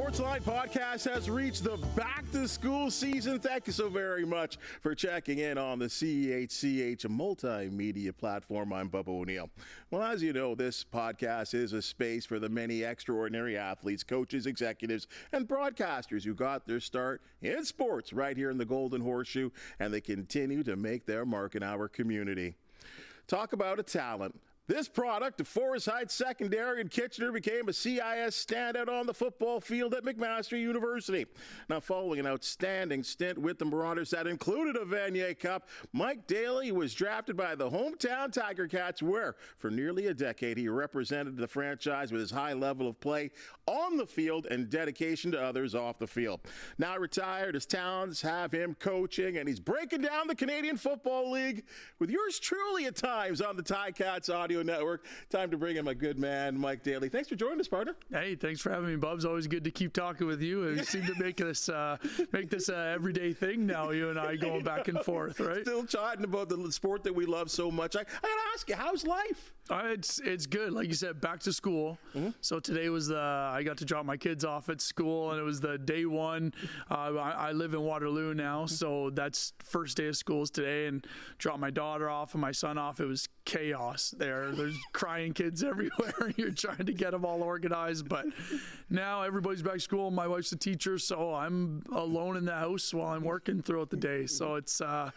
Sportsline Podcast has reached the back-to-school season. Thank you so very much for checking in on the CHCH multimedia platform. I'm Bubba O'Neill. Well, as you know, this podcast is a space for the many extraordinary athletes, coaches, executives, and broadcasters who got their start in sports right here in the Golden Horseshoe, and they continue to make their mark in our community. Talk about a talent. This product of Forest Heights Secondary in Kitchener became a CIS standout on the football field at McMaster University. Now, following an outstanding stint with the Marauders that included a Vanier Cup, Mike Daly was drafted by the hometown Tiger Cats, where for nearly a decade he represented the franchise with his high level of play on the field and dedication to others off the field. Now retired, his talents have him coaching, and he's breaking down the Canadian Football League with yours truly at times on the Ticats Audio Network. Time to bring in my good man, Mike Daly. Thanks for joining us, partner. Hey, thanks for having me, Bubs. Always good to keep talking with you. You seem to make this everyday thing now, you and I going back and forth, right? Still chatting about the sport that we love so much. I gotta ask you, how's life? It's good. Like you said, back to school. Mm-hmm. So today was I got to drop my kids off at school, and it was the day one. I live in Waterloo now, so that's first day of schools today, and dropped my daughter off and my son off. It was chaos there. There's crying kids everywhere. You're trying to get them all organized, but now everybody's back to school. My wife's a teacher, so I'm alone in the house while I'm working throughout the day. So it's a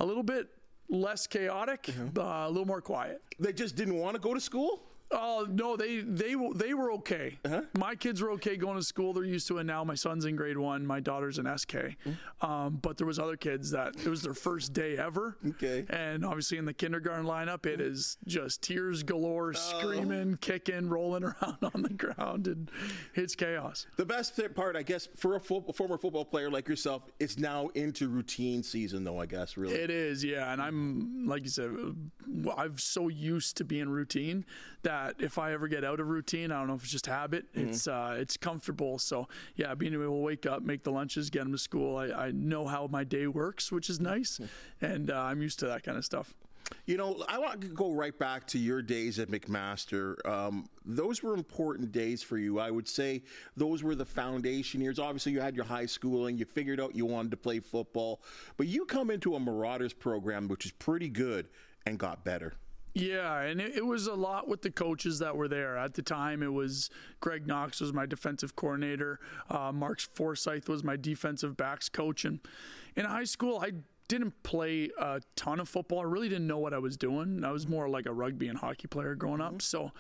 little bit less chaotic, a little more quiet. They just didn't want to go to school? Oh, no, they were okay. My kids were okay going to school. They're used to it now. My son's in grade 1. My daughter's in SK. But there was other kids that it was their first day ever. Okay. And obviously in the kindergarten lineup, it is just tears galore, screaming, kicking, rolling around on the ground, and it's chaos. The best part, I guess, for a former football player like yourself, it's now into routine season, though, I guess, really. It is, yeah. And I'm, like you said, I'm so used to being routine that if I ever get out of routine, I don't know if it's just habit, it's comfortable. So yeah, being able to wake up, make the lunches, get them to school, I know how my day works, which is nice, and I'm used to that kind of stuff. You know, I want to go right back to your days at McMaster. Those were important days for you. I would say those were the foundation years. Obviously, you had your high schooling. You figured out you wanted to play football. But you come into a Marauders program, which is pretty good, and got better. Yeah, and it was a lot with the coaches that were there. At the time, it was Greg Knox was my defensive coordinator. Mark Forsyth was my defensive backs coach. And in high school, I didn't play a ton of football. I really didn't know what I was doing. I was more like a rugby and hockey player growing up. So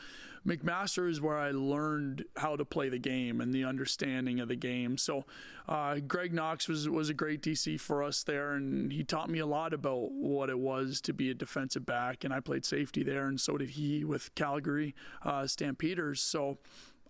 McMaster is where I learned how to play the game and the understanding of the game. So Greg Knox was a great DC for us there, and he taught me a lot about what it was to be a defensive back, and I played safety there, and so did he with Calgary Stampeders. So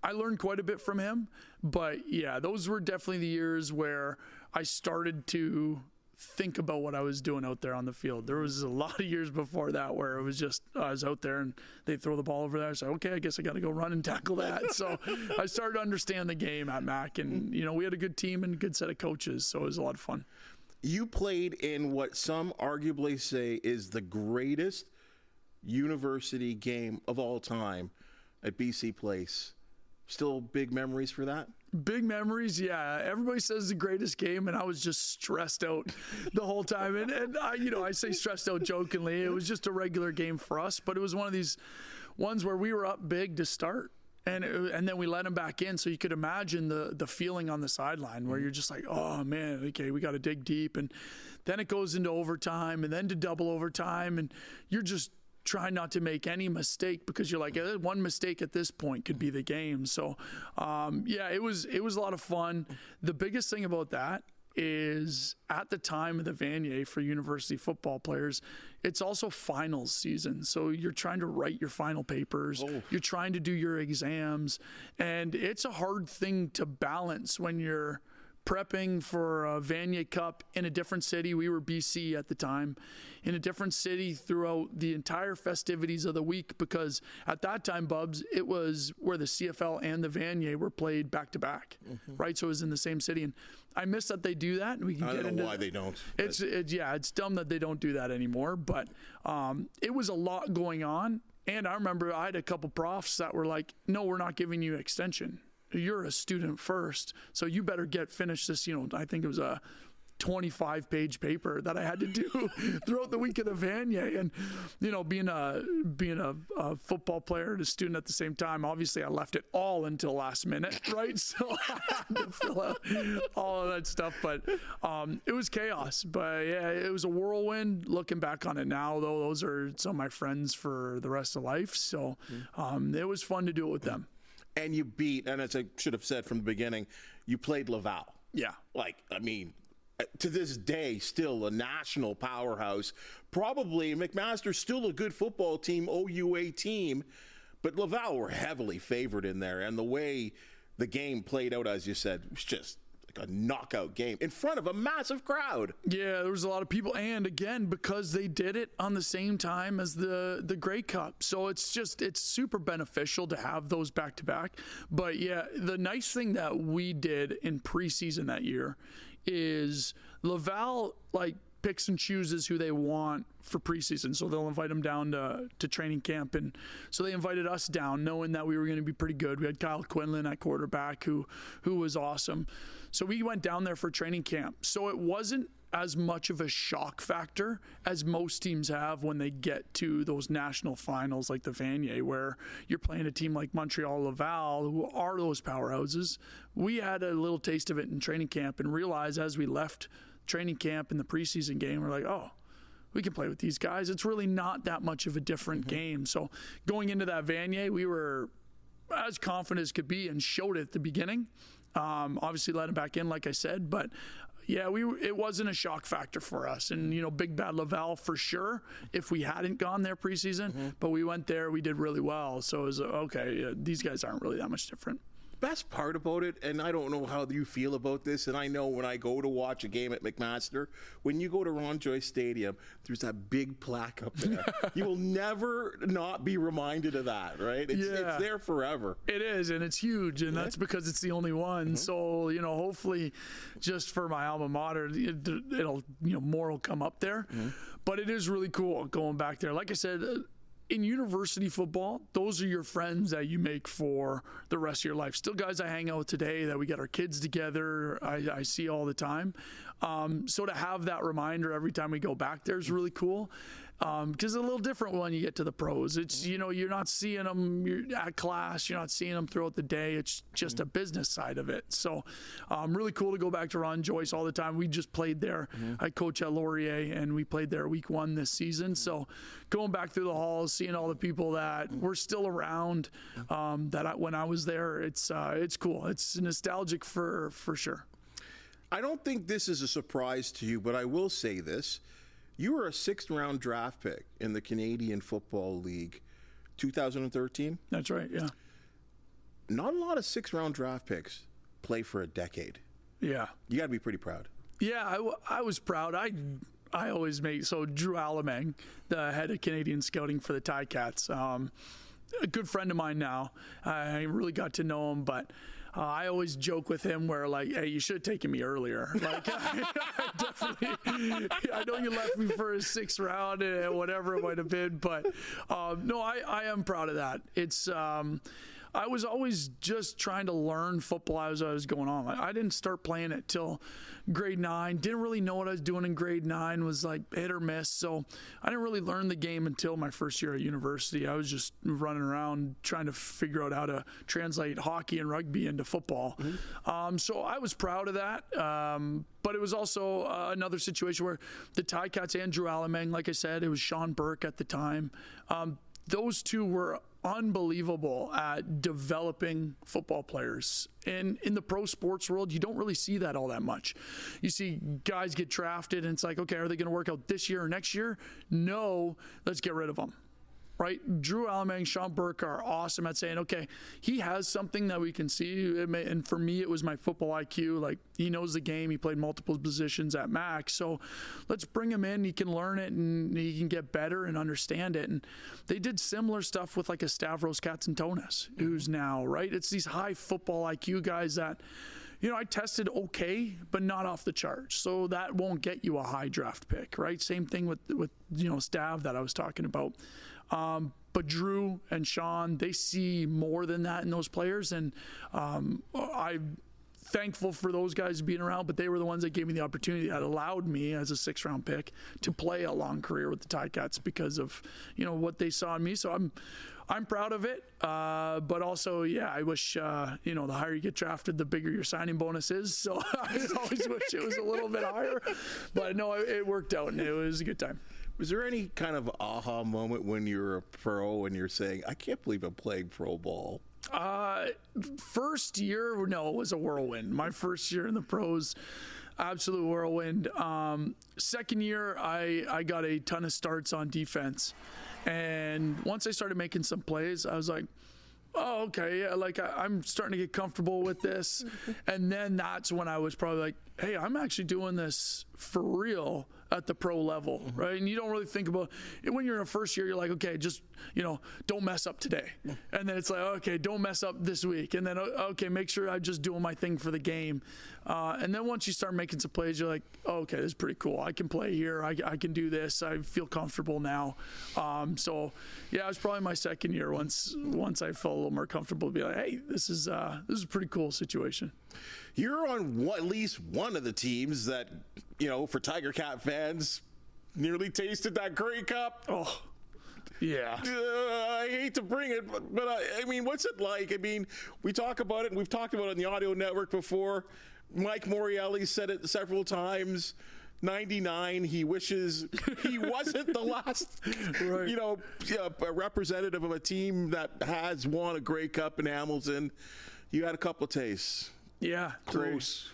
I learned quite a bit from him. But yeah, those were definitely the years where I started to think about what I was doing out there on the field. There was a lot of years before that where it was just I was out there and they'd throw the ball over there. I said, okay, I guess I got to go run and tackle that. So I started to understand the game at Mac, and you know, we had a good team and a good set of coaches, so it was a lot of fun. You played in what some arguably say is the greatest university game of all time at BC Place. Still big memories for that? Big memories, yeah. Everybody says the greatest game, and I was just stressed out the whole time. And I say stressed out jokingly. It was just a regular game for us, but it was one of these ones where we were up big to start, and then we let them back in. So you could imagine the feeling on the sideline where you're just like, oh man, okay, we got to dig deep, and then it goes into overtime, and then to double overtime, and you're just trying not to make any mistake because you're like, one mistake at this point could be the game. So, yeah, it was a lot of fun. The biggest thing about that is at the time of the Vanier for university football players, it's also finals season. So you're trying to write your final papers. You're trying to do your exams. And it's a hard thing to balance when you're prepping for a Vanier Cup in a different city. We were BC at the time, in a different city throughout the entire festivities of the week, because at that time, Bubs, it was where the CFL and the Vanier were played back to back, right? So it was in the same city, and I miss that they do that. And we can I don't know why they don't. It's dumb that they don't do that anymore. But it was a lot going on, and I remember I had a couple profs that were like, "No, we're not giving you extension. you're a student first, so you better finish this, I think it was a 25-page paper that I had to do throughout the week of the Vanier. And, being a football player and a student at the same time, obviously I left it all until last minute, right? So I had to fill out all of that stuff. But it was chaos. But, yeah, it was a whirlwind. Looking back on it now, though, those are some of my friends for the rest of life. So it was fun to do it with them. And you beat, and as I should have said from the beginning, you played Laval. Yeah. To this day, still a national powerhouse. Probably McMaster's still a good football team, OUA team, but Laval were heavily favored in there. And the way the game played out, as you said, was just like a knockout game in front of a massive crowd. Yeah, there was a lot of people. And again, because they did it on the same time as the Grey Cup. So it's super beneficial to have those back to back. But yeah, the nice thing that we did in preseason that year is Laval picks and chooses who they want for preseason. So they'll invite them down to training camp. And so they invited us down knowing that we were going to be pretty good. We had Kyle Quinlan at quarterback who was awesome. So we went down there for training camp. So it wasn't as much of a shock factor as most teams have when they get to those national finals like the Vanier, where you're playing a team like Montreal Laval, who are those powerhouses. We had a little taste of it in training camp and realized as we left training camp in the preseason game, we're like, oh, we can play with these guys. It's really not that much of a different game. So going into that Vanier, we were as confident as could be and showed it at the beginning. Obviously let them back in, like I said, but yeah, it wasn't a shock factor for us. And, big bad Laval for sure if we hadn't gone there preseason. But we went there, we did really well. So it was, okay, these guys aren't really that much different. Best part about it, and I don't know how you feel about this, and I know when I go to watch a game at McMaster, when you go to Ron Joyce Stadium, there's that big plaque up there. You will never not be reminded of that, right? It's there forever. It is, and it's huge, and that's because it's the only one. So, hopefully just for my alma mater, it'll more will come up there. But it is really cool going back there. Like I said, in university football, those are your friends that you make for the rest of your life. Still guys I hang out with today that we get our kids together, I see all the time. So to have that reminder every time we go back there is really cool. Because it's a little different when you get to the pros. It's, you're not seeing them at class. You're not seeing them throughout the day. It's just a business side of it. So really cool to go back to Ron Joyce all the time. We just played there. I coach at Laurier, and we played there week 1 this season. So going back through the halls, seeing all the people that were still around when I was there, it's cool. It's nostalgic for sure. I don't think this is a surprise to you, but I will say this. You were a 6th-round draft pick in the Canadian Football League, 2013? That's right, yeah. Not a lot of 6th-round draft picks play for a decade. Yeah. You got to be pretty proud. Yeah, I was proud. I always make, so Drew Alamang, the head of Canadian scouting for the Ticats, a good friend of mine now. I really got to know him, but I always joke with him where, hey, you should have taken me earlier. I definitely, I know you left me for a 6th round and whatever it might have been, but no, I am proud of that. It's, I was always just trying to learn football as I was going on. I didn't start playing it till grade 9. Didn't really know what I was doing in grade 9. Was hit or miss. So I didn't really learn the game until my first year at university. I was just running around trying to figure out how to translate hockey and rugby into football. So I was proud of that. But it was also another situation where the Ticats and Drew Alamang, like I said, it was Sean Burke at the time. Those two were unbelievable at developing football players. And in the pro sports world, you don't really see that all that much. You see guys get drafted and it's like, okay, are they going to work out this year or next year? No, let's get rid of them. Right? Drew Alamang, Sean Burke are awesome at saying, okay, he has something that we can see. And for me, it was my football IQ. He knows the game. He played multiple positions at Mac. So let's bring him in. He can learn it and he can get better and understand it. And they did similar stuff with a Stavros Katsantonis, who's now, right? It's these high football IQ guys that, I tested okay, but not off the charts. So that won't get you a high draft pick, right? Same thing with Stav that I was talking about. But Drew and Sean, they see more than that in those players. And I'm thankful for those guys being around, but they were the ones that gave me the opportunity that allowed me as a 6th-round pick to play a long career with the Ticats because of, what they saw in me. So I'm proud of it. But also, I wish, the higher you get drafted, the bigger your signing bonus is. So I always wish it was a little bit higher. But no, it worked out, and it was a good time. Was there any kind of aha moment when you're a pro and you're saying, I can't believe I'm playing pro ball? First year, no, it was a whirlwind. My first year in the pros, absolute whirlwind. Second year, I got a ton of starts on defense. And once I started making some plays, I was like, oh, okay, yeah, like I'm starting to get comfortable with this. And then that's when I was probably like, hey, I'm actually doing this for real at the pro level, right? And you don't really think about it when you're in a first year. You're like, okay, just don't mess up today, and then it's like, okay, don't mess up this week, and then okay, make sure I'm just doing my thing for the game. And then once you start making some plays, you're like, oh, okay, this is pretty cool. I can play here. I can do this. I feel comfortable now. So yeah, it was probably my second year once I felt a little more comfortable to be like, hey, this is a pretty cool situation. You're on at least one of the teams that, for Tiger Cat fans, nearly tasted that Grey Cup. Oh, yeah. I hate to bring it, but I mean, what's it like? I mean, we talk about it, and we've talked about it on the audio network before. Mike Morreale said it several times. 99, he wishes he wasn't the last, right. Representative of a team that has won a Grey Cup in Hamilton. You had a couple of tastes. Yeah. Close.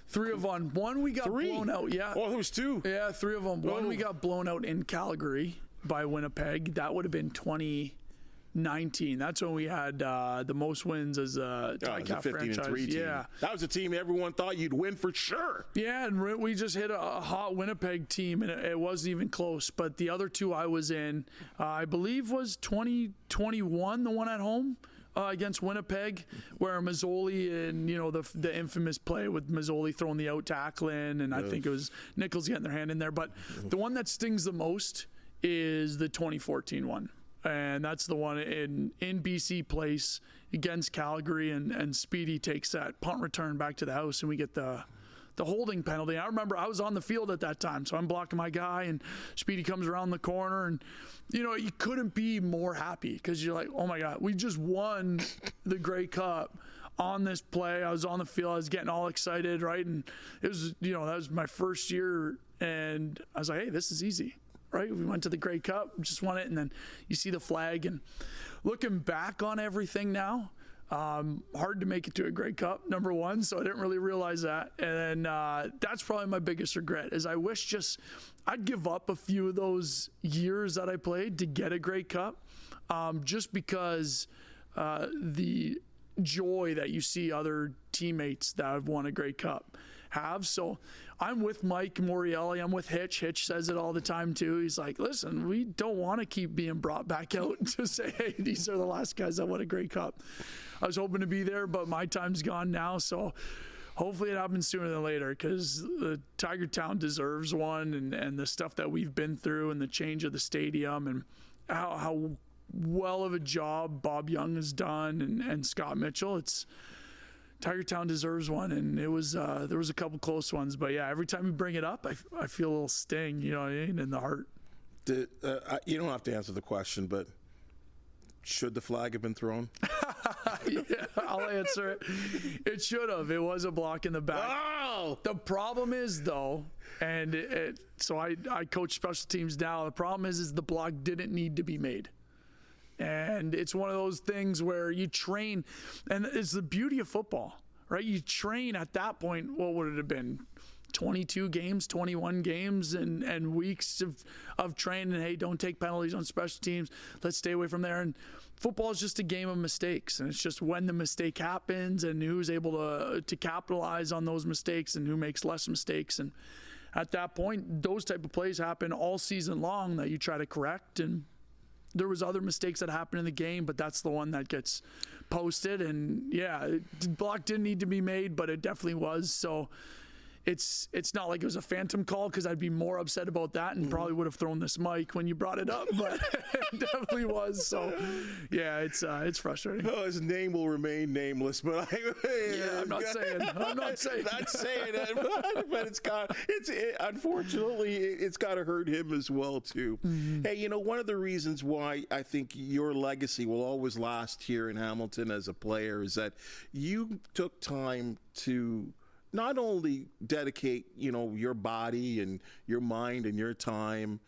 3 of them. One we got blown out. Yeah. Oh, there was 2. Yeah, 3 of them. One we got blown out in Calgary by Winnipeg. That would have been 2019. That's when we had the most wins as a Ticats franchise. 15-3 team. Yeah. That was a team everyone thought you'd win for sure. Yeah, and we just hit a hot Winnipeg team, and it wasn't even close. But the other 2 I was in, I believe was 2021, the one at home. Against Winnipeg, where Mazzoli and the infamous play with Mazzoli throwing the out tackle in, and I think it was Nichols getting their hand in there. But the one that stings the most is the 2014 one, and that's the one in BC Place against Calgary, and Speedy takes that punt return back to the house, and we get the holding penalty. I remember I was on the field at that time, so I'm blocking my guy, and Speedy comes around the corner, and you couldn't be more happy because you're like, oh my God, we just won the Grey Cup on this play. I was on the field, I was getting all excited, right? And it was, that was my first year, and I was like, hey, this is easy, right? We went to the Grey Cup, just won it, and then you see the flag, and looking back on everything now, hard to make it to a Grey Cup, number one, so I didn't really realize that. And then that's probably my biggest regret is I wish I'd give up a few of those years that I played to get a Grey Cup, just because the joy that you see other teammates that have won a Grey Cup have. So I'm with Mike Morreale. I'm with Hitch. Hitch says it all the time too. He's like, listen, we don't want to keep being brought back out to say, hey, these are the last guys that won a Grey Cup. I was hoping to be there, but my time's gone now. So hopefully it happens sooner than later, because the Tiger Town deserves one, and the stuff that we've been through and the change of the stadium and how well of a job Bob Young has done and Scott Mitchell. Tiger Town deserves one, and it was there was a couple close ones, but yeah, every time you bring it up, I feel a little sting, you know what I mean, in the heart. You don't have to answer the question, but should the flag have been thrown? Yeah, I'll answer it. It should have. It was a block in the back. Oh! The problem is, though, and so I coach special teams now. The problem is the block didn't need to be made. And it's one of those things where you train, and it's the beauty of football, right? You train at that point, what would it have been? 22 games, 21 games, and weeks of training. Hey, don't take penalties on special teams. Let's stay away from there. And football is just a game of mistakes, and it's just when the mistake happens and who's able to capitalize on those mistakes and who makes less mistakes. And at that point, those type of plays happen all season long that you try to correct, and there was other mistakes that happened in the game, but that's the one that gets posted. And yeah, block didn't need to be made, but it definitely was. So it's not like it was a phantom call, because I'd be more upset about that and probably would have thrown this mic when you brought it up, but it definitely was. So yeah, it's frustrating. Oh, his name will remain nameless, but I'm not saying not saying it, but unfortunately it's got to hurt him as well too. Hey, one of the reasons why I think your legacy will always last here in Hamilton as a player is that you took time to not only dedicate, your body and your mind and your time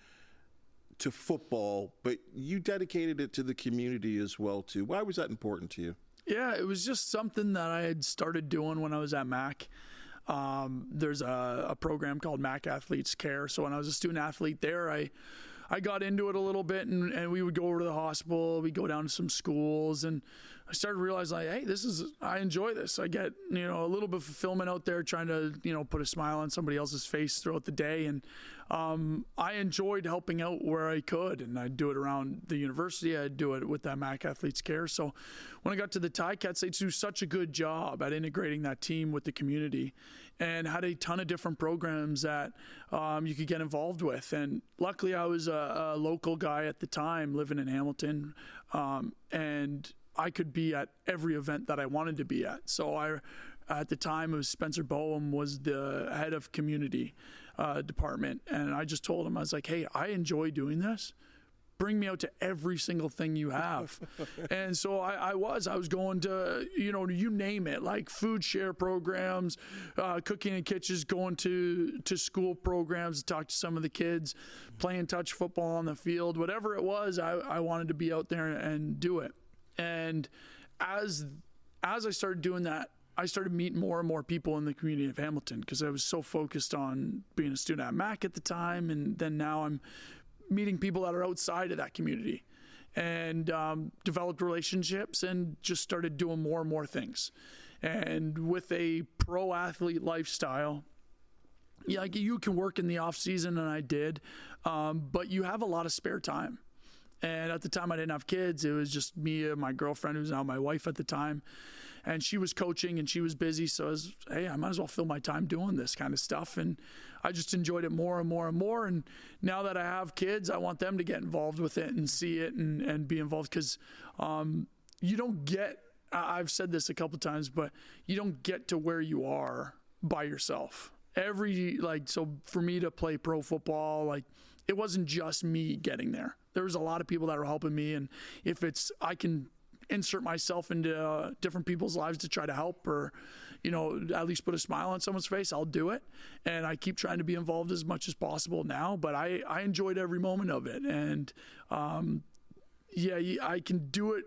to football, but you dedicated it to the community as well too. Why was that important to you? Yeah, it was just something that I had started doing when I was at Mac. There's a program called Mac Athletes Care. So when I was a student athlete there, I got into it a little bit, and we would go over to the hospital. We'd go down to some schools, and I started realizing, hey, I enjoy this. I get, a little bit of fulfillment out there trying to, put a smile on somebody else's face throughout the day. And I enjoyed helping out where I could, and I'd do it around the university. I'd do it with that Mac Athletes Care. So when I got to the Ticats, they do such a good job at integrating that team with the community, and had a ton of different programs that you could get involved with. And luckily, I was a local guy at the time living in Hamilton, and I could be at every event that I wanted to be at. So at the time, it was Spencer Boehm was the head of community department. And I just told him, I was like, hey, I enjoy doing this. Bring me out to every single thing you have. And so I was going to, you name it, like food share programs, cooking in kitchens, going to school programs to talk to some of the kids, playing touch football on the field, whatever it was, I wanted to be out there and do it. And as I started doing that, I started meeting more and more people in the community of Hamilton, because I was so focused on being a student at Mac at the time. And then now I'm meeting people that are outside of that community, and developed relationships and just started doing more and more things. And with a pro athlete lifestyle, you can work in the off season, and I did, but you have a lot of spare time. And at the time I didn't have kids. It was just me and my girlfriend, who's now my wife at the time. And she was coaching and she was busy. So I might as well fill my time doing this kind of stuff. And I just enjoyed it more and more and more. And now that I have kids, I want them to get involved with it and see it and be involved. Because you don't get, I've said this a couple times, but you don't get to where you are by yourself. So for me to play pro football, it wasn't just me getting there. There was a lot of people that were helping me. And if I can insert myself into different people's lives to try to help, or, at least put a smile on someone's face, I'll do it. And I keep trying to be involved as much as possible now, but I enjoyed every moment of it. And I can do it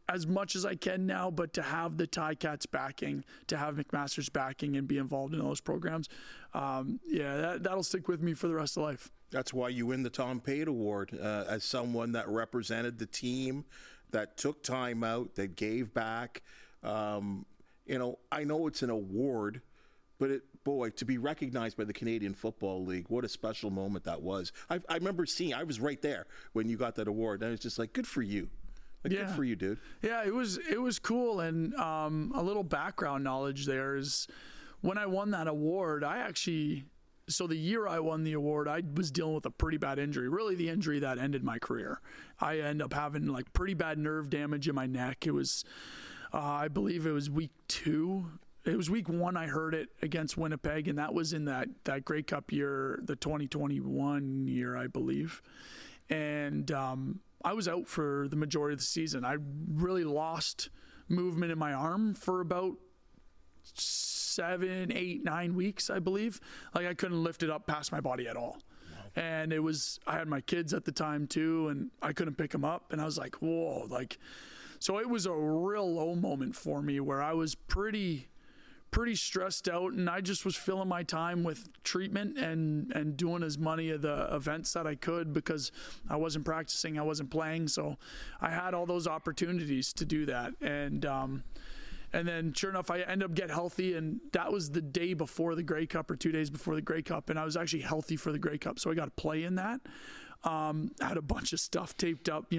as much as I can now, but to have the Ticats backing, to have McMaster's backing and be involved in those programs, that'll stick with me for the rest of life. That's why you win the Tom Pate Award as someone that represented the team, that took time out, that gave back. I know it's an award, but to be recognized by the Canadian Football League, what a special moment that was. I remember I was right there when you got that award, and I was just like, good for you. Good for you, dude. Yeah, it was cool. And a little background knowledge there is, when I won that award, so the year I won the award, I was dealing with a pretty bad injury, really the injury that ended my career. I ended up having pretty bad nerve damage in my neck. It was, I believe it was week 2. It was week 1 I heard it against Winnipeg, and that was in that Grey Cup year, the 2021 year, I believe. And I was out for the majority of the season. I really lost movement in my arm for about 7, 8, 9 weeks, I believe. I couldn't lift it up past my body at all. Wow. And I had my kids at the time too, and I couldn't pick them up. And I was like, whoa, so it was a real low moment for me, where I was pretty stressed out, and I just was filling my time with treatment and doing as many of the events that I could, because I wasn't practicing, I wasn't playing. So I had all those opportunities to do that. And then sure enough, I ended up getting healthy, and that was the day before the Grey Cup, or 2 days before the Grey Cup, and I was actually healthy for the Grey Cup, so I got to play in that. Had a bunch of stuff taped up,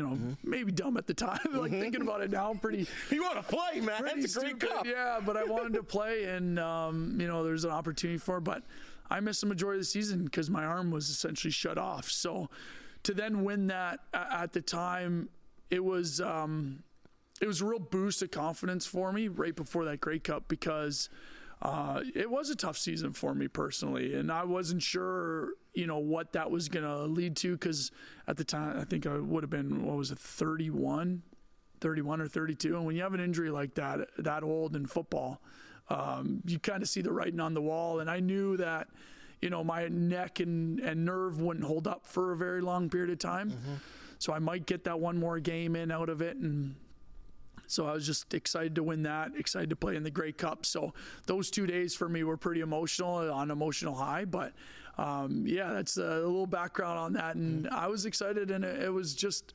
maybe dumb at the time. Like thinking about it now, pretty. You want to play, man? It's a great cup. Yeah, but I wanted to play, and there's an opportunity for it. But I missed the majority of the season because my arm was essentially shut off. So to then win that at the time, it was a real boost of confidence for me right before that Grey Cup, because it was a tough season for me personally, and I wasn't sure, what that was going to lead to, because at the time I think I would have been, 31 or 32, and when you have an injury like that old in football, you kind of see the writing on the wall, and I knew that, my neck and nerve wouldn't hold up for a very long period of time, so I might get that one more game in out of it, and so I was just excited to win that, excited to play in the Grey Cup. So those 2 days for me were pretty emotional, on emotional high. But that's a little background on that. And I was excited, and it was just,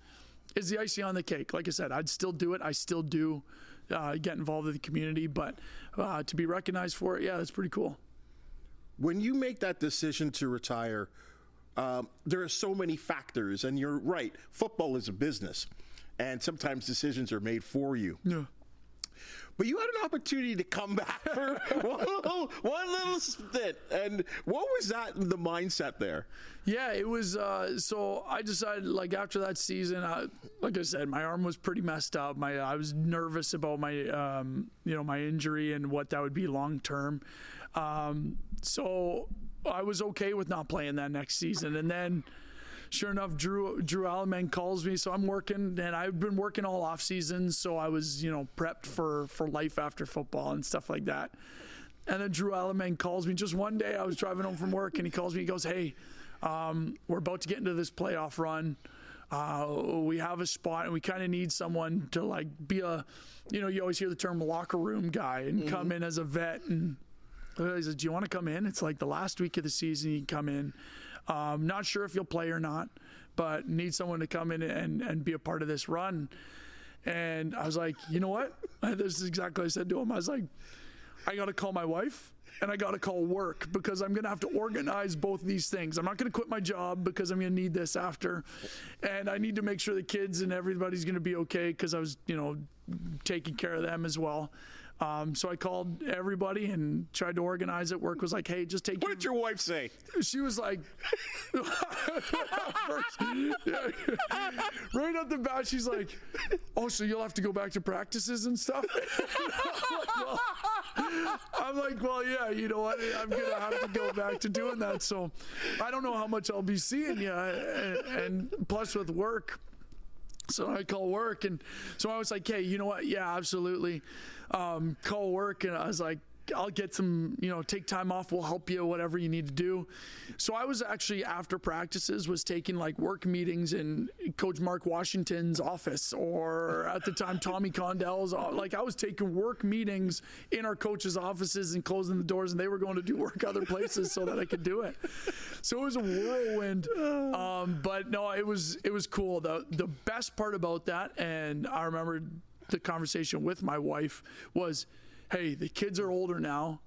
it's the icing on the cake. Like I said, I'd still do it. I still do get involved in the community. But to be recognized for it, that's pretty cool. When you make that decision to retire, there are so many factors. And you're right, football is a business. And sometimes decisions are made for you. Yeah. But you had an opportunity to come back for one little stint. And what was the mindset there? Yeah, it was, so I decided, like, after that season, like I said, my arm was pretty messed up. I was nervous about my, my injury and what that would be long term. So I was okay with not playing that next season. And then, sure enough, Drew Alaman calls me. So I'm working, and I've been working all off season. So I was, prepped for life after football and stuff like that. And then Drew Alaman calls me just one day. I was driving home from work, and he calls me. He goes, "Hey, we're about to get into this playoff run. We have a spot, and we kind of need someone to, like, be a, you always hear the term locker room guy, and come in as a vet." And he said, "Do you want to come in? It's like the last week of the season. You can come in. Not sure if you'll play or not, but need someone to come in and be a part of this run." And I was like, you know what? This is exactly what I said to him. I was like, I got to call my wife, and I got to call work, because I'm going to have to organize both of these things. I'm not going to quit my job, because I'm going to need this after. And I need to make sure the kids and everybody's going to be okay, because I was, taking care of them as well. So I called everybody and tried to organize it. Work was like, "Hey, just take." What did your wife say? She was like, first, right off the bat, she's like, "Oh, so you'll have to go back to practices and stuff?" I'm like, "Well, yeah, you know what? I'm going to have to go back to doing that. So I don't know how much I'll be seeing you." And plus with work. So I call work, and so I was like, "Hey, you know what? Yeah, absolutely. Call work." And I was like, "I'll get some, take time off. We'll help you, whatever you need to do." So I was actually, after practices, was taking, like, work meetings in Coach Mark Washington's office, or at the time Tommy Condell's. Like, I was taking work meetings in our coaches' offices and closing the doors, and they were going to do work other places so that I could do it. So it was a whirlwind. But no, it was cool. The best part about that, and I remember the conversation with my wife, was, "Hey, the kids are older now.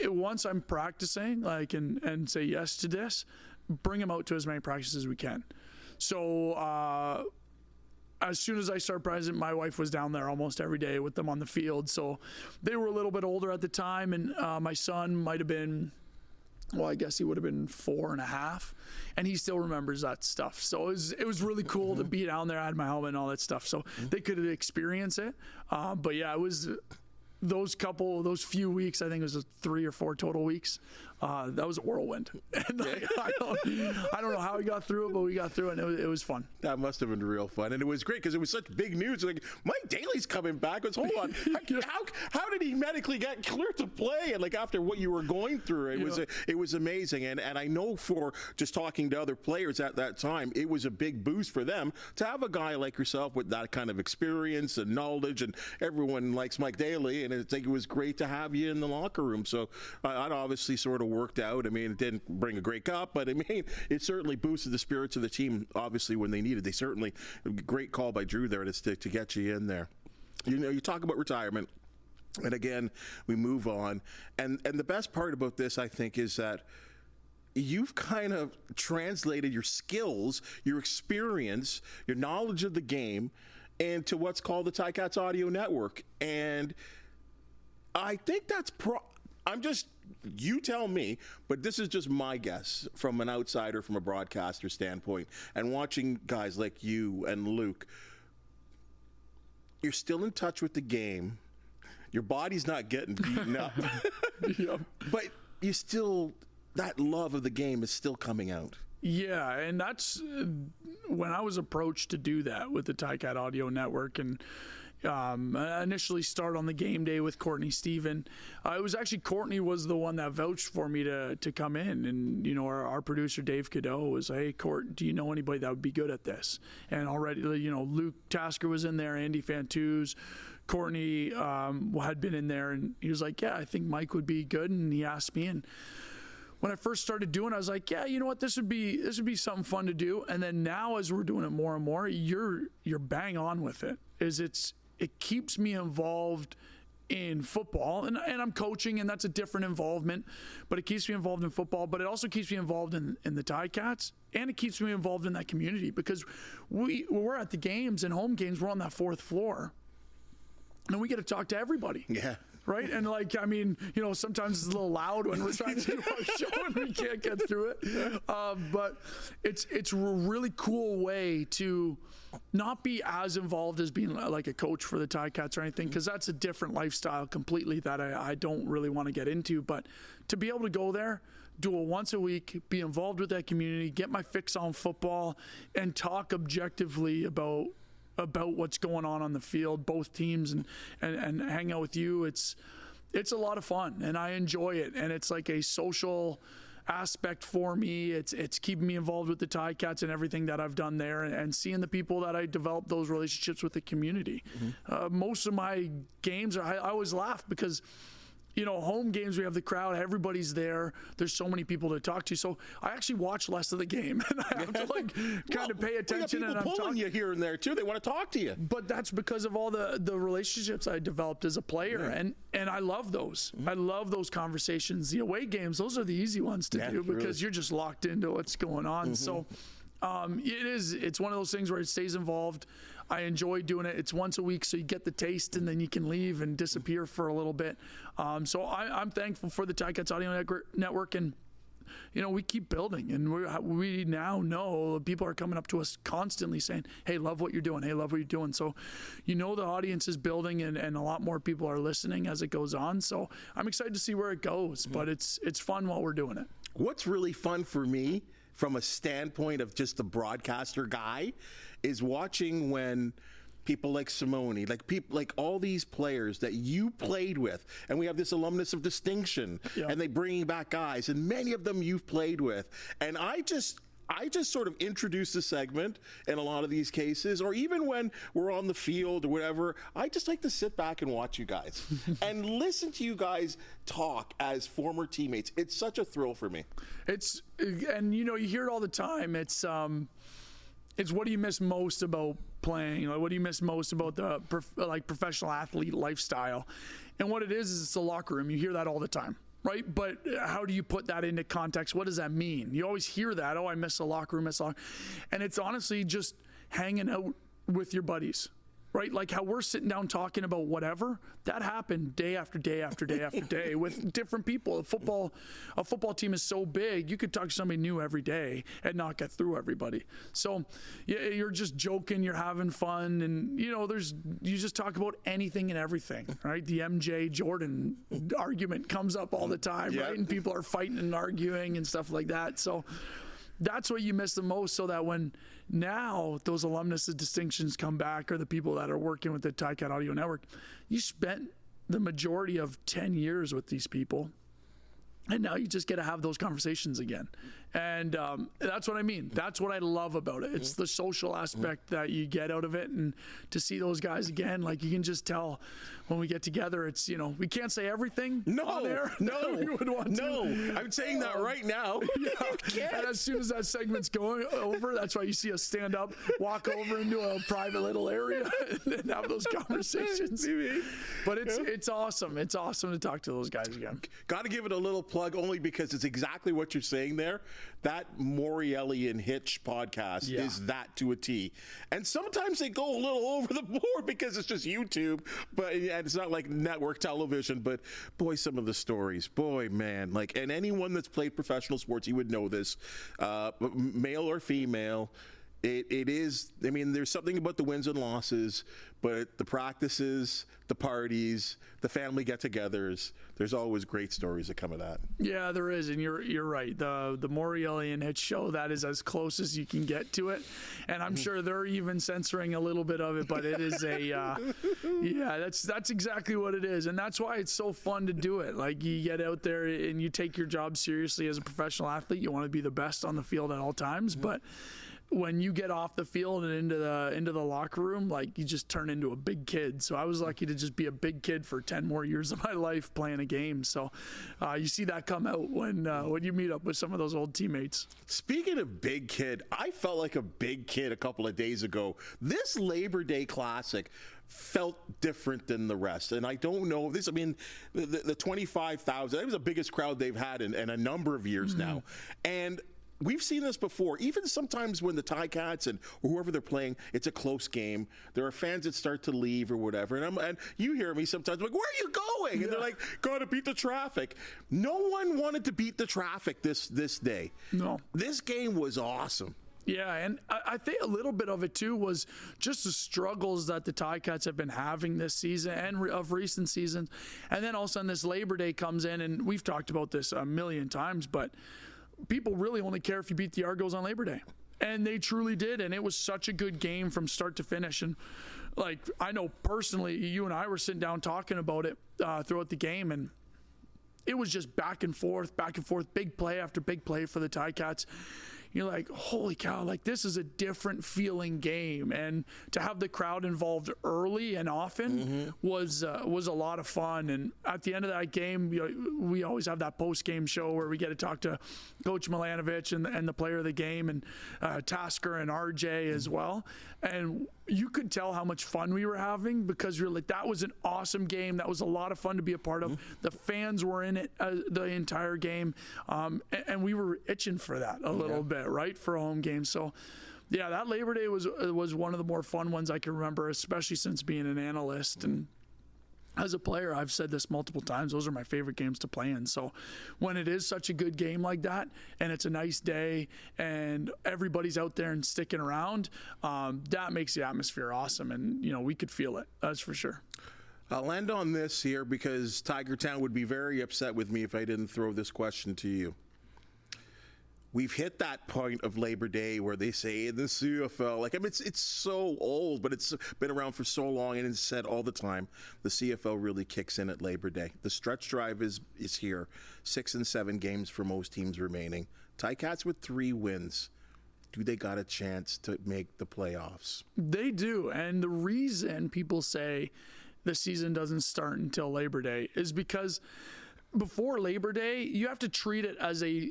Once I'm practicing, like, and say yes to this, bring them out to as many practices as we can." So as soon as I started practicing, my wife was down there almost every day with them on the field. So they were a little bit older at the time, and my son might have been, I guess he would have been 4.5, and he still remembers that stuff. So it was really cool to be down there. I had my helmet and all that stuff, so they could experience it. But yeah, it was those few weeks. I think it was 3 or 4 total weeks. That was a whirlwind. And I don't know how we got through it, but we got through it, and it was fun. That must have been real fun, and it was great because it was such big news. Like, Mike Daly's coming back. Hold on, how did he medically get cleared to play? And, like, after what you were going through, it was amazing. And I know, for just talking to other players at that time, it was a big boost for them to have a guy like yourself with that kind of experience and knowledge. And everyone likes Mike Daly, and I think it was great to have you in the locker room. So I'd obviously sort of worked out. I mean, it didn't bring a Grey Cup, but I mean, it certainly boosted the spirits of the team, obviously, when they needed. They certainly, great call by Drew there to get you in there. You talk about retirement, and again, we move on. And the best part about this, I think, is that you've kind of translated your skills, your experience, your knowledge of the game into what's called the Ticats Audio Network. And I think that's you tell me, but this is just my guess from an outsider, from a broadcaster standpoint, and watching guys like you and Luke. You're still in touch with the game. Your body's not getting beaten up. Yep. But you still, that love of the game is still coming out. Yeah, and that's when I was approached to do that with the Ticat Audio Network, and I initially started on the game day with Courtney Stephen. It was actually Courtney was the one that vouched for me to come in, and our producer Dave Cadeau was, hey Court, do you know anybody that would be good at this? And already Luke Tasker was in there, Andy Fantuz, Courtney had been in there, and he was like, yeah, I think Mike would be good, and he asked me, and when I first started doing it, I was like, yeah, you know what, this would be something fun to do. And then now as we're doing it more and more, you're bang on with it. It keeps me involved in football, and I'm coaching, and that's a different involvement, but it keeps me involved in football, but it also keeps me involved in the Ticats, and it keeps me involved in that community, because we're at the games and home games, we're on that fourth floor, and we get to talk to everybody. Yeah. Right? And sometimes it's a little loud when we're trying to do our show and we can't get through it. But it's a really cool way to not be as involved as being like a coach for the Ticats or anything, because that's a different lifestyle completely that I don't really want to get into. But to be able to go there, do it once a week, be involved with that community, get my fix on football, and talk objectively about what's going on the field, both teams, and hang out with you. It's a lot of fun, and I enjoy it, and it's like a social aspect for me. It's keeping me involved with the Ticats and everything that I've done there, and seeing the people that I developed those relationships with the community. Mm-hmm. Most of my games, I always laugh because home games, we have the crowd, everybody's there. There's so many people to talk to. So I actually watch less of the game, and I have to kind of pay attention. And I'm pulling you here and there too. They want to talk to you. But that's because of all the relationships I developed as a player, and I love those. Mm-hmm. I love those conversations. The away games, those are the easy ones to do because you're just locked into what's going on. Mm-hmm. So it's one of those things where it stays involved. I enjoy doing it. It's once a week, so you get the taste, and then you can leave and disappear for a little bit. So I'm thankful for the Ticats Audio Network, and we keep building, and we now know people are coming up to us constantly saying, hey, love what you're doing. Hey, love what you're doing. So the audience is building, and a lot more people are listening as it goes on. So I'm excited to see where it goes, but it's fun while we're doing it. What's really fun for me from a standpoint of just the broadcaster guy is watching when people like Simone, like all these players that you played with, and we have this alumnus of distinction, and they bring back guys, and many of them you've played with, and I just sort of introduce the segment in a lot of these cases, or even when we're on the field or whatever, I just like to sit back and watch you guys and listen to you guys talk as former teammates. It's such a thrill for me. And you hear it all the time. It's what do you miss most about playing? Like, what do you miss most about the professional athlete lifestyle? And what it is it's the locker room. You hear that all the time. Right? But how do you put that into context? What does that mean? You always hear that, I miss the locker room, And it's honestly just hanging out with your buddies, right? Like how we're sitting down talking about whatever, that happened day after day after day after day with different people. A football team is so big, you could talk to somebody new every day and not get through everybody. So you're just joking, you're having fun, and you just talk about anything and everything, right? The MJ Jordan argument comes up all the time, right? And people are fighting and arguing and stuff like that. So that's what you miss the most, so that when now those alumnus distinctions come back, or the people that are working with the Ticat Audio Network, you spent the majority of 10 years with these people, and now you just get to have those conversations again. And that's what I mean. That's what I love about it. It's the social aspect that you get out of it. And to see those guys again, like you can just tell when we get together, it's, you know, we can't say everything on there. No, we would want to. I'm saying that right now. Yeah. And as soon as that segment's going over, that's why you see us stand up, walk over into a private little area and have those conversations. But it's awesome. It's awesome to talk to those guys again. Got to give it a little plug only because it's exactly what you're saying there. That Morreale and Hitch podcast is that to a T. And sometimes they go a little over the board because it's just YouTube, but and it's not like network television. But boy, some of the stories, boy, man, like, and anyone that's played professional sports, you would know this, male or female. It is, I mean, there's something about the wins and losses, but the practices, the parties, the family get-togethers, there's always great stories that come of that. Yeah, there is, and you're right. The Morreale and Hitch show, that is as close as you can get to it, and I'm sure they're even censoring a little bit of it, but it is that's exactly what it is, and that's why it's so fun to do it. Like, you get out there and you take your job seriously as a professional athlete. You want to be the best on the field at all times, but when you get off the field and into the locker room, like, you just turn into a big kid. So I was lucky to just be a big kid for 10 more years of my life playing a game. So you see that come out when you meet up with some of those old teammates. Speaking of big kid, I felt like a big kid a couple of days ago. This Labor Day Classic felt different than the rest. And I don't know this, I mean, the 25,000, that was the biggest crowd they've had in a number of years now. And we've seen this before. Even sometimes when the Ticats and whoever they're playing, it's a close game. There are fans that start to leave or whatever. And you hear me sometimes like, "Where are you going?" And they're like, "Gotta beat the traffic." No one wanted to beat the traffic this day. No. This game was awesome. Yeah, and I think a little bit of it, too, was just the struggles that the Ticats have been having this season and of recent seasons. And then all of a sudden this Labor Day comes in, and we've talked about this a million times, but people really only care if you beat the Argos on Labor Day. And they truly did. And it was such a good game from start to finish. And, like, I know personally, you and I were sitting down talking about it throughout the game. And it was just back and forth, big play after big play for the Ticats. You're like, holy cow, like, this is a different feeling game. And to have the crowd involved early and often was a lot of fun. And at the end of that game, we always have that post-game show where we get to talk to Coach Milanovic and the player of the game, and Tasker and RJ as well. And you could tell how much fun we were having, because you're like, that was an awesome game. That was a lot of fun to be a part of. The fans were in it the entire game. And we were itching for that a little bit, right, for a home game. So, yeah, that Labor Day was one of the more fun ones I can remember, especially since being an analyst. And as a player, I've said this multiple times, those are my favorite games to play in. So when it is such a good game like that, and it's a nice day, and everybody's out there and sticking around, that makes the atmosphere awesome. And, we could feel it, that's for sure. I'll end on this here because Tiger Town would be very upset with me if I didn't throw this question to you. We've hit that point of Labor Day where they say in the CFL, like, I mean, it's so old, but it's been around for so long, and it's said all the time, the CFL really kicks in at Labor Day. The stretch drive is here, 6 and 7 games for most teams remaining. Ticats with 3 wins. Do they got a chance to make the playoffs? They do, and the reason people say the season doesn't start until Labor Day is because before Labor Day, you have to treat it as a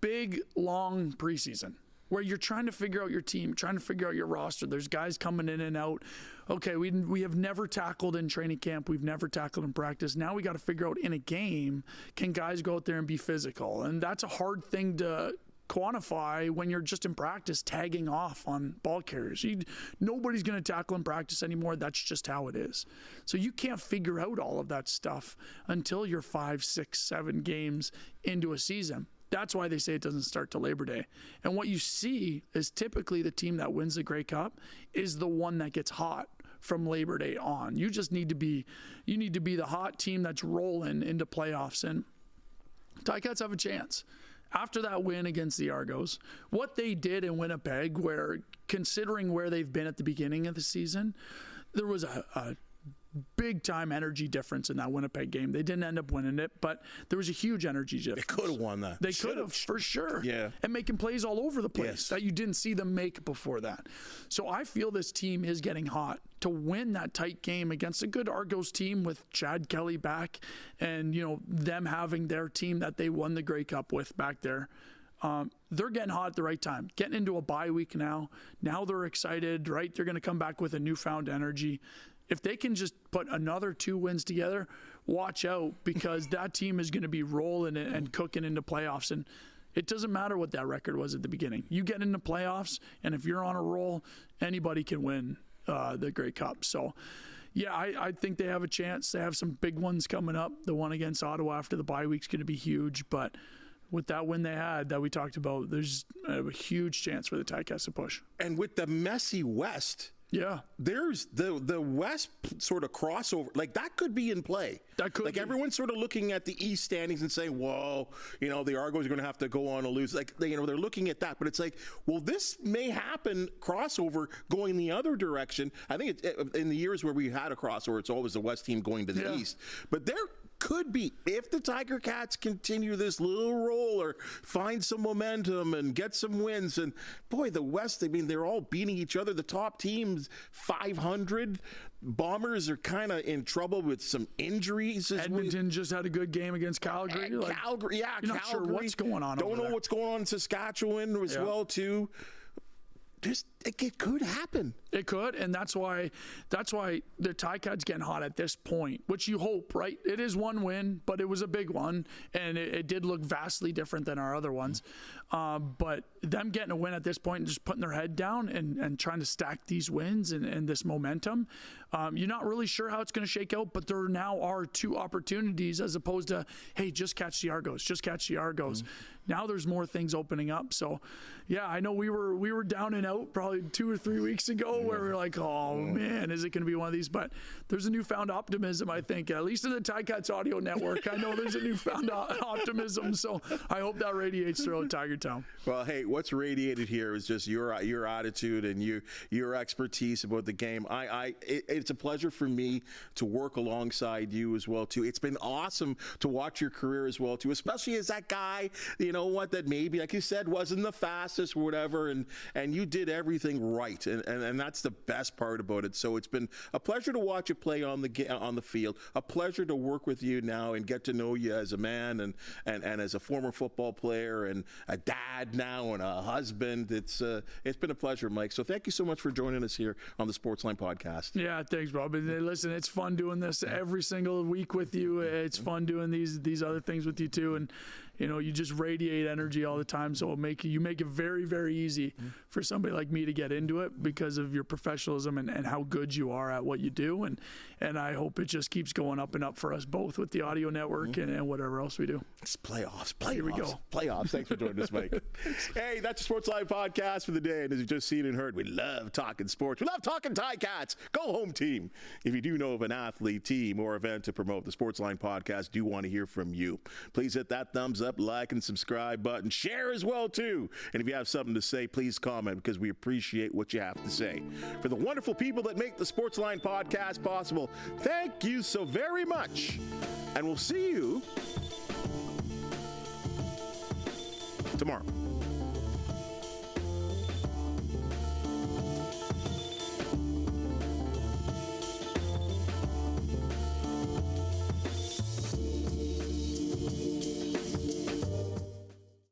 big, long preseason where you're trying to figure out your team, trying to figure out your roster. There's guys coming in and out. Okay, we have never tackled in training camp. We've never tackled in practice. Now we got to figure out in a game, can guys go out there and be physical? And that's a hard thing to quantify when you're just in practice tagging off on ball carriers. Nobody's going to tackle in practice anymore. That's just how it is. So you can't figure out all of that stuff until you're 5, 6, 7 games into a season. That's why they say it doesn't start till Labor Day. And what you see is typically the team that wins the Grey Cup is the one that gets hot from Labor Day on. You need to be the hot team that's rolling into playoffs. And Ticats have a chance. After that win against the Argos, what they did in Winnipeg, where considering where they've been at the beginning of the season, there was a big time energy difference in that Winnipeg game. They didn't end up winning it, but there was a huge energy difference. They could have won that. They could have, for sure. Yeah. And making plays all over the place that you didn't see them make before that. So I feel this team is getting hot to win that tight game against a good Argos team with Chad Kelly back and, them having their team that they won the Grey Cup with back there. They're getting hot at the right time, getting into a bye week now. Now they're excited, right? They're going to come back with a newfound energy. If they can just put another 2 wins together, watch out, because that team is going to be rolling and cooking into playoffs. And it doesn't matter what that record was at the beginning. You get into playoffs, and if you're on a roll, anybody can win the Grey Cup. So, yeah, I think they have a chance. They have some big ones coming up. The one against Ottawa after the bye week's going to be huge. But with that win they had that we talked about, there's a huge chance for the Ticats to push. And with the messy West, there's the West sort of crossover. Like, that could be in play. That could be. Everyone's sort of looking at the East standings and saying, whoa, the Argos are going to have to go on and lose. Like, they're looking at that. But it's like, well, this may happen, crossover going the other direction. I think in the years where we had a crossover, it's always the West team going to the East. But there could be, if the Tiger Cats continue this little roll or find some momentum and get some wins. And boy, the West, they're all beating each other. The top teams, 500. Bombers are kind of in trouble with some injuries. Edmonton just had a good game against Calgary. Calgary, you're Calgary. Not sure what's going on. Don't know what's going on in Saskatchewan as well too. It could happen. It could, and that's why the Ticats getting hot at this point, which you hope, right? It is one win, but it was a big one, and it did look vastly different than our other ones. But them getting a win at this point and just putting their head down and trying to stack these wins and this momentum, you're not really sure how it's going to shake out, but there now are 2 opportunities as opposed to, hey, just catch the Argos, just catch the Argos. Now there's more things opening up. So, yeah, I know we were down and out probably 2 or 3 weeks ago where we were like, oh, man, is it going to be one of these? But there's a newfound optimism, I think, at least in the Ticats audio network. I know there's a newfound optimism, so I hope that radiates throughout Tiger Town. Well, hey, what's radiated here is just your attitude and your expertise about the game. It's a pleasure for me to work alongside you as well, too. It's been awesome to watch your career as well, too, especially as that guy, that maybe, like you said, wasn't the fastest or whatever, and you did everything right, and that's the best part about it. So it's been a pleasure to watch you play on the field, a pleasure to work with you now and get to know you as a man and as a former football player and a dad now and a husband. It's been a pleasure, Mike. So thank you so much for joining us here on the Sportsline Podcast. Yeah, thanks, Rob. Listen, it's fun doing this every single week with you. It's fun doing these other things with you too, and you just radiate energy all the time, so you make it very, very easy for somebody like me to get into it because of your professionalism and how good you are at what you do, and I hope it just keeps going up and up for us both with the audio network and whatever else we do. It's playoffs. Here we go. Playoffs. Thanks for joining us, Mike. Hey, that's the Sportsline Podcast for the day, and as you've just seen and heard, we love talking sports. We love talking Ticats. Go home team. If you do know of an athlete, team, or event to promote, the Sportsline Podcast do want to hear from you. Please hit that thumbs up, like, and subscribe button. Share as well, too. And if you have something to say, please comment, because we appreciate what you have to say. For the wonderful people that make the Sportsline Podcast possible, thank you so very much. And we'll see you tomorrow.